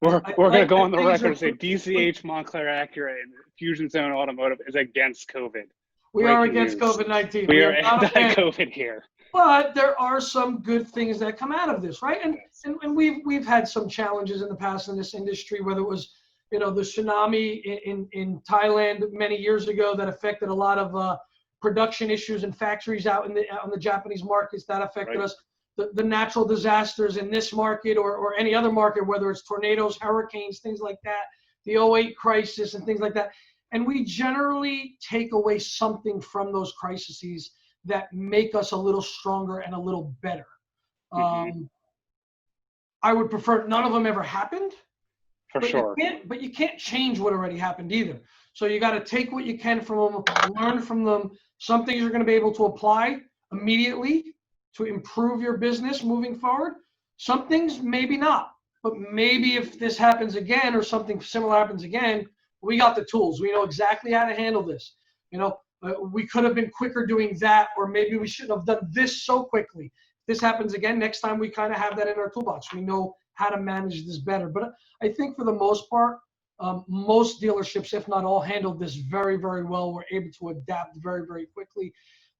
We're going to go on the record and say DCH, Montclair, Acura, and Fusion Zone Automotive is against COVID. We are against COVID-19. We are anti-COVID here. But there are some good things that come out of this, right? And we've had some challenges in the past in this industry, whether it was, the tsunami in Thailand many years ago that affected a lot of production issues in factories out on the Japanese markets that affected us. The natural disasters in this market or any other market, whether it's tornadoes, hurricanes, things like that, the 2008 crisis and things like that. And we generally take away something from those crises that make us a little stronger and a little better. Mm-hmm. I would prefer none of them ever happened, For sure. you can't change what already happened either. So you got to take what you can from them, learn from them. Some things you're going to be able to apply immediately to improve your business moving forward. Some things maybe not, but maybe if this happens again or something similar happens again, we got the tools. We know exactly how to handle this. We could have been quicker doing that, or maybe we shouldn't have done this so quickly. If this happens again, next time we kind of have that in our toolbox. We know how to manage this better. But I think for the most part, most dealerships, if not all, handled this very, very well. We're able to adapt very, very quickly.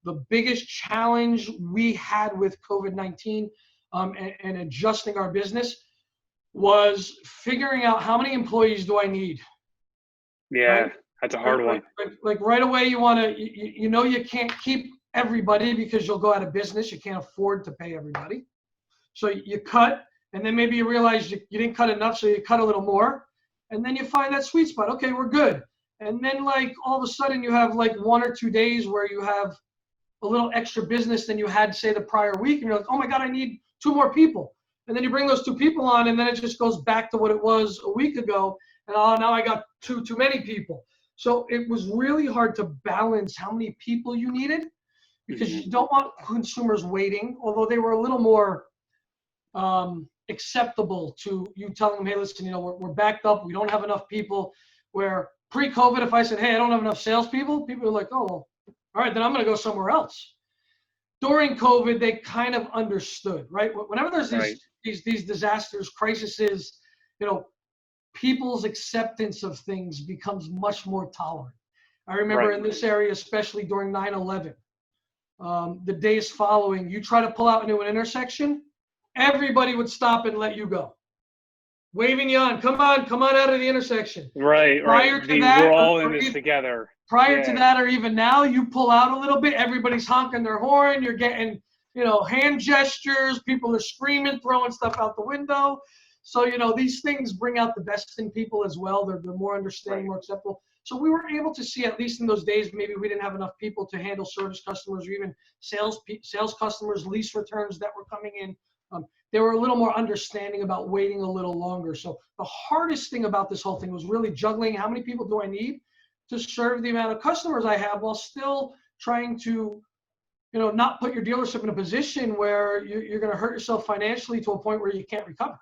The biggest challenge we had with COVID-19 and adjusting our business was figuring out how many employees do I need. Yeah, right? that's a hard one. Like right away, you want to, you can't keep everybody because you'll go out of business. You can't afford to pay everybody. So you cut, and then maybe you realize you didn't cut enough, so you cut a little more. And then you find that sweet spot. Okay, we're good. And then like all of a sudden you have like 1 or 2 days where you have a little extra business than you had, say, the prior week. And you're like, oh my God, I need 2 more people. And then you bring those 2 people on, and then it just goes back to what it was a week ago. And now I got too many people. So it was really hard to balance how many people you needed, because you don't want consumers waiting, although they were a little more acceptable to you telling them, hey, listen, we're backed up. We don't have enough people. Where pre-COVID, if I said, hey, I don't have enough salespeople, people are like, oh, well, all right, then I'm going to go somewhere else. During COVID, they kind of understood, right? Whenever there's these disasters, crises, people's acceptance of things becomes much more tolerant. I remember in this area, especially during 9/11, the days following, you try to pull out into an intersection, everybody would stop and let you go, waving you on. Come on out of the intersection. Right. Prior to that, we're all in this together. Prior to that, or even now, you pull out a little bit, everybody's honking their horn. You're getting, hand gestures. People are screaming, throwing stuff out the window. So, these things bring out the best in people as well. They're more understanding, more acceptable. So we were able to see, at least in those days, maybe we didn't have enough people to handle service customers or even sales customers, lease returns that were coming in. They were a little more understanding about waiting a little longer. So the hardest thing about this whole thing was really juggling how many people do I need to serve the amount of customers I have, while still trying to, not put your dealership in a position where you're going to hurt yourself financially to a point where you can't recover.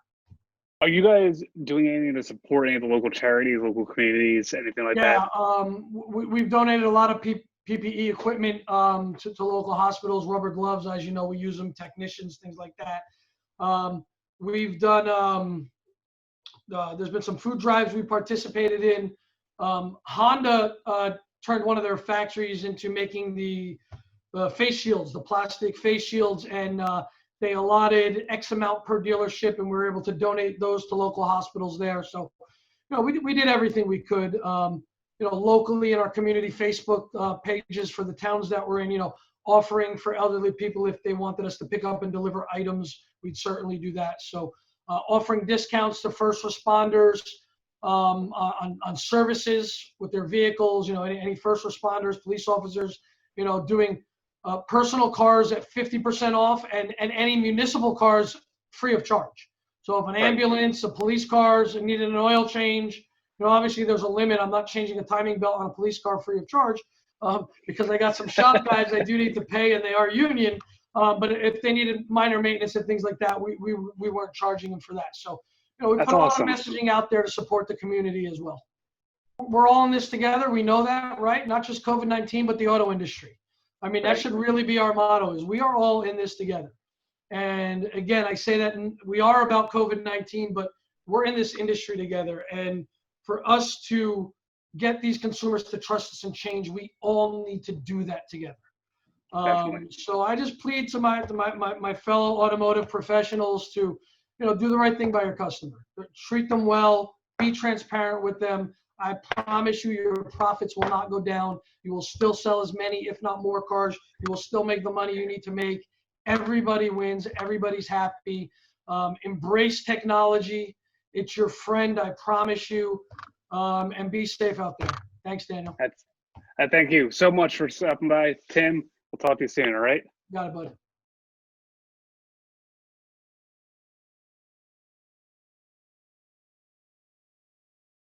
Are you guys doing anything to support any of the local charities, local communities, anything like that? Yeah, we've donated a lot of PPE equipment to local hospitals, rubber gloves, as you know, we use them, technicians, things like that. We've done, there's been some food drives we participated in. Honda turned one of their factories into making the face shields, the plastic face shields, and they allotted X amount per dealership, and we were able to donate those to local hospitals there. So, we did everything we could, locally in our community Facebook pages for the towns that we're in, offering for elderly people if they wanted us to pick up and deliver items, we'd certainly do that. So offering discounts to first responders on services with their vehicles, any first responders, police officers, doing personal cars at 50% off and any municipal cars free of charge. So if an ambulance, a police cars needed an oil change, obviously there's a limit. I'm not changing a timing belt on a police car free of charge because I got some shop guys I do need to pay and they are union. But if they needed minor maintenance and things like that, we weren't charging them for that. So, we put a lot of messaging out there to support the community as well. We're all in this together. We know that, right? Not just COVID-19, but the auto industry. I mean, that should really be our motto, is we are all in this together. And again, I say that we are about COVID-19, but we're in this industry together. And for us to get these consumers to trust us and change, we all need to do that together. So I just plead to my fellow automotive professionals to, do the right thing by your customer. Treat them well, be transparent with them. I promise you, your profits will not go down. You will still sell as many, if not more cars. You will still make the money you need to make. Everybody wins. Everybody's happy. Embrace technology. It's your friend, I promise you. And be safe out there. Thanks, Daniel. Thank you so much for stopping by, Tim. We'll talk to you soon, all right? Got it, bud.